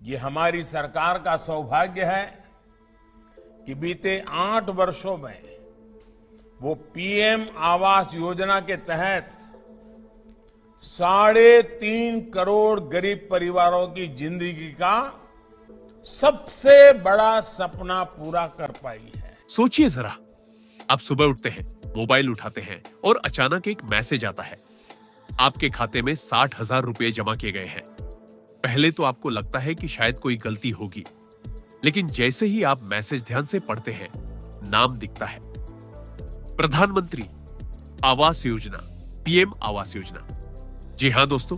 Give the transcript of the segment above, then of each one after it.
ये हमारी सरकार का सौभाग्य है कि बीते 8 वर्षों में वो पीएम आवास योजना के तहत 3.5 करोड़ गरीब परिवारों की जिंदगी का सबसे बड़ा सपना पूरा कर पाई है। सोचिए जरा, आप सुबह उठते हैं, मोबाइल उठाते हैं और अचानक एक मैसेज आता है, आपके खाते में 60,000 रुपए जमा किए गए हैं। पहले तो आपको लगता है कि शायद कोई गलती होगी, लेकिन जैसे ही आप मैसेज ध्यान से पढ़ते हैं, नाम दिखता है, प्रधानमंत्री आवास योजना, पीएम आवास योजना। जी हां दोस्तों,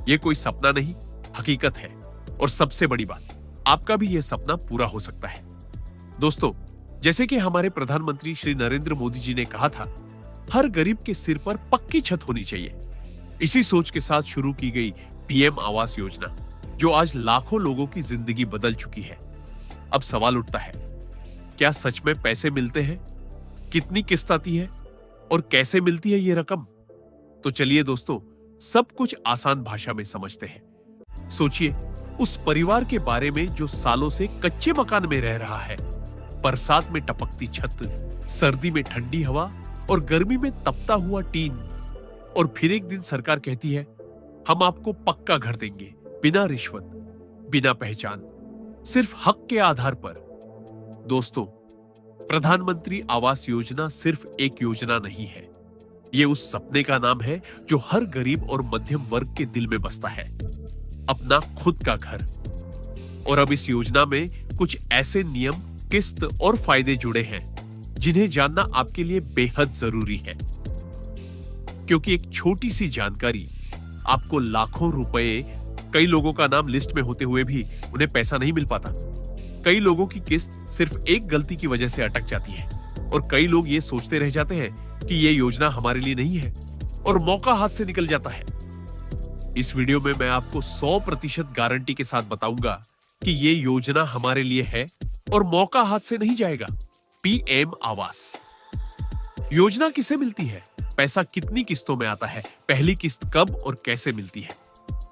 ये कोई सपना नहीं, हकीकत है। और सबसे बड़ी बात, आपका भी यह सपना पूरा हो सकता है। दोस्तों, जैसे कि हमारे प्रधानमंत्री श्री नरेंद्र मोदी जी ने कहा था, हर गरीब के सिर पर पक्की छत होनी चाहिए। इसी सोच के साथ शुरू की गई पीएम आवास योजना, जो आज लाखों लोगों की जिंदगी बदल चुकी है। अब सवाल उठता है, क्या सच में पैसे मिलते हैं? कितनी किस्त आती है और कैसे मिलती है ये रकम? तो चलिए दोस्तों, सब कुछ आसान भाषा में समझते हैं। सोचिए उस परिवार के बारे में जो सालों से कच्चे मकान में रह रहा है, बरसात में टपकती छत, सर्दी में ठंडी हवा और गर्मी में तपता हुआ टीन। और फिर एक दिन सरकार कहती है, हम आपको पक्का घर देंगे, बिना रिश्वत, बिना पहचान, सिर्फ हक के आधार पर। दोस्तों, प्रधानमंत्री आवास योजना सिर्फ एक योजना नहीं है, ये उस सपने का नाम है जो हर गरीब और मध्यम वर्ग के दिल में बसता है, अपना खुद का घर। और अब इस योजना में कुछ ऐसे नियम, किस्त और फायदे जुड़े हैं जिन्हें जानना आपके लिए बेहद जरूरी है, क्योंकि एक छोटी सी जानकारी आपको लाखों रुपए, कई लोगों का नाम लिस्ट में होते हुए भी उन्हें पैसा नहीं मिल पाता। कई लोगों की किस्त सिर्फ एक गलती की वजह से अटक जाती है और कई लोग ये सोचते रह जाते हैं कि ये योजना हमारे लिए नहीं है और मौका हाथ से निकल जाता है। इस वीडियो में मैं आपको 100% गारंटी के साथ बताऊंगा कि ये योजना हमारे लिए है और मौका हाथ से नहीं जाएगा। पीएम आवास योजना किसे मिलती है? पैसा कितनी किस्तों में आता है? पहली किस्त कब और कैसे मिलती है?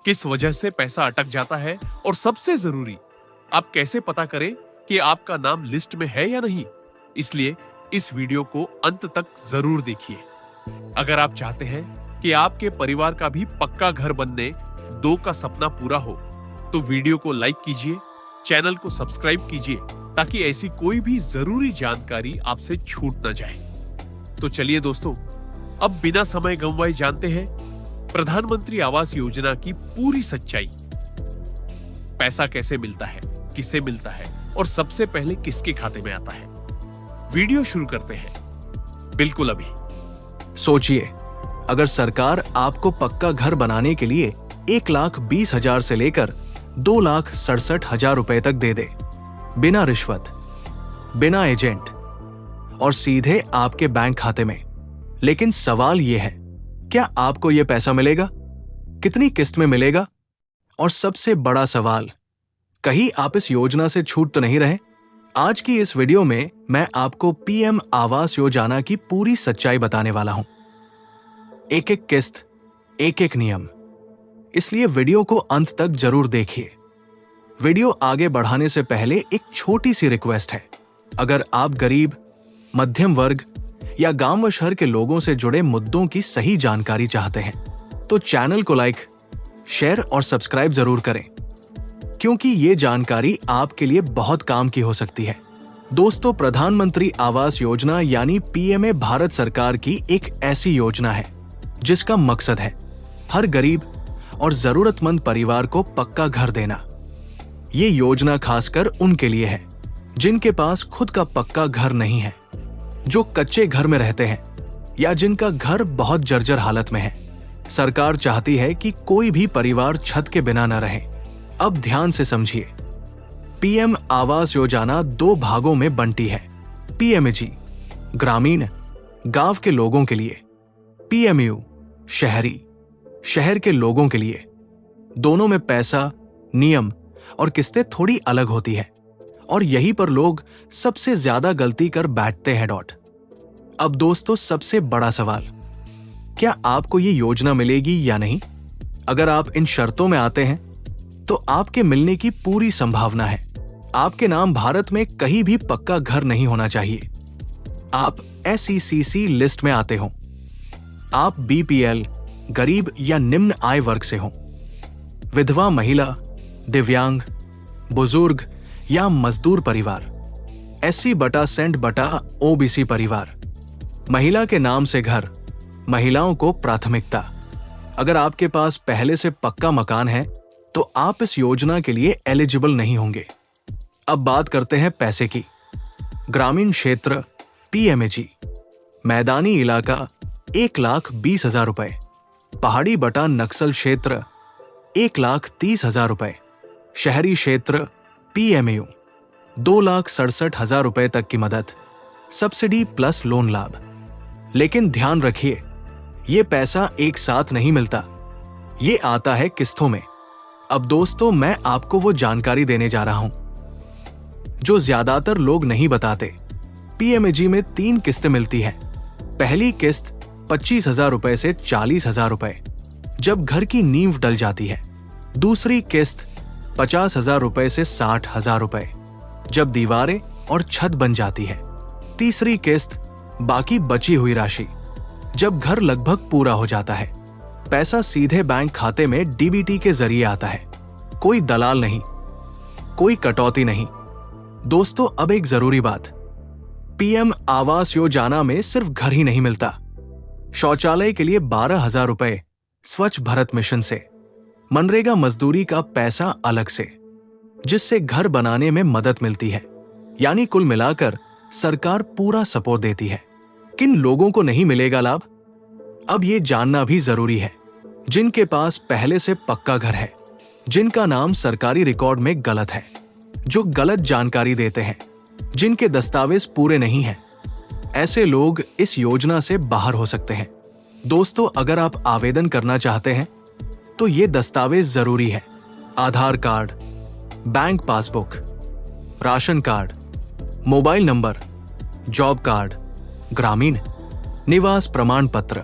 किस वजह से पैसा अटक जाता है? और सबसे जरूरी, आप कैसे पता करें कि आपका नाम लिस्ट में है या नहीं? इसलिए इस वीडियो को अंत तक जरूर देखिए। अगर आप चाहते हैं कि आपके परिवार का भी पक्का घर बनने 2 का सपना पूरा हो, तो वीडियो को लाइक कीजिए, चैनल को सब्सक्राइब कीजिए, ताकि ऐसी कोई भी जरूरी जानकारी आपसे छूट न जाए। तो चलिए दोस्तों, अब बिना समय गंवाए जानते हैं प्रधानमंत्री आवास योजना की पूरी सच्चाई। पैसा कैसे मिलता है, किसे मिलता है और सबसे पहले किसके खाते में आता है? वीडियो शुरू करते हैं बिल्कुल अभी। सोचिए, अगर सरकार आपको पक्का घर बनाने के लिए 1,20,000 से लेकर 2,67,000 रुपए तक दे दे, बिना रिश्वत, बिना एजेंट और सीधे आपके बैंक खाते में। लेकिन सवाल यह है, क्या आपको यह पैसा मिलेगा? कितनी किस्त में मिलेगा? और सबसे बड़ा सवाल, कहीं आप इस योजना से छूट तो नहीं रहे? आज की इस वीडियो में मैं आपको पीएम आवास योजना की पूरी सच्चाई बताने वाला हूं। एक एक किस्त, एक एक नियम, इसलिए वीडियो को अंत तक जरूर देखिए। वीडियो आगे बढ़ाने से पहले एक छोटी सी रिक्वेस्ट है, अगर आप गरीब, मध्यम वर्ग या गांव व शहर के लोगों से जुड़े मुद्दों की सही जानकारी चाहते हैं, तो चैनल को लाइक, शेयर और सब्सक्राइब जरूर करें, क्योंकि ये जानकारी आपके लिए बहुत काम की हो सकती है। दोस्तों, प्रधानमंत्री आवास योजना यानी पीएमए भारत सरकार की एक ऐसी योजना है जिसका मकसद है हर गरीब और जरूरतमंद परिवार को पक्का घर देना। ये योजना खासकर उनके लिए है जिनके पास खुद का पक्का घर नहीं है, जो कच्चे घर में रहते हैं या जिनका घर बहुत जर्जर हालत में है। सरकार चाहती है कि कोई भी परिवार छत के बिना न रहे। अब ध्यान से समझिए, पीएम आवास योजना 2 भागों में बंटी है। पीएमजी ग्रामीण, गांव के लोगों के लिए, पीएमयू शहरी, शहर के लोगों के लिए। दोनों में पैसा, नियम और किस्तें थोड़ी अलग होती है और यहीं पर लोग सबसे ज्यादा गलती कर बैठते हैं। अब दोस्तों, सबसे बड़ा सवाल, क्या आपको ये योजना मिलेगी या नहीं? अगर आप इन शर्तों में आते हैं तो आपके मिलने की पूरी संभावना है। आपके नाम भारत में कहीं भी पक्का घर नहीं होना चाहिए। आप SECC लिस्ट में आते हो। आप BPL, गरीब या निम्न आय वर्ग से हो। विधवा महिला, दिव्यांग, बुजुर्ग या मजदूर परिवार, SC/SENT/OBC परिवार, महिला के नाम से घर, महिलाओं को प्राथमिकता। अगर आपके पास पहले से पक्का मकान है तो आप इस योजना के लिए एलिजिबल नहीं होंगे। अब बात करते हैं पैसे की। ग्रामीण क्षेत्र PMAG, मैदानी इलाका 1,20,000 रुपए, पहाड़ी बटा नक्सल क्षेत्र 1,30,000 रुपए, शहरी क्षेत्र PMAU 2,67,000 रुपए तक की मदद, सब्सिडी प्लस लोन लाभ। लेकिन ध्यान रखिए, ये पैसा एक साथ नहीं मिलता, ये आता है किस्तों में। अब दोस्तों, मैं आपको वो जानकारी देने जा रहा हूं जो ज्यादातर लोग नहीं बताते। PMAG में 3 किस्तें मिलती हैं। पहली किस्त 25,000 रुपए से 40,000 रुपए जब घर की नींव डल जाती है। दूसरी किस्त 50,000 रुपए से 60,000 रुपए जब दीवारें और छत बन जाती है। तीसरी किस्त बाकी बची हुई राशि जब घर लगभग पूरा हो जाता है। पैसा सीधे बैंक खाते में DBT के जरिए आता है। कोई दलाल नहीं, कोई कटौती नहीं। दोस्तों, अब एक जरूरी बात, PM आवास योजना में सिर्फ घर ही नहीं मिलता। शौचालय के लिए 12,000 रुपए स्वच्छ भारत मिशन से, मनरेगा मजदूरी का पैसा अलग से, जिससे घर बनाने में मदद मिलती है। यानी कुल मिलाकर सरकार पूरा सपोर्ट देती है। किन लोगों को नहीं मिलेगा लाभ? अब ये जानना भी जरूरी है। जिनके पास पहले से पक्का घर है, जिनका नाम सरकारी रिकॉर्ड में गलत है, जो गलत जानकारी देते हैं, जिनके दस्तावेज पूरे नहीं हैं, ऐसे लोग इस योजना से बाहर हो सकते हैं। दोस्तों, अगर आप आवेदन करना चाहते हैं तो ये दस्तावेज जरूरी है। Aadhaar card, bank passbook, ration card, mobile number, job card, ग्रामीण, निवास प्रमाण पत्र,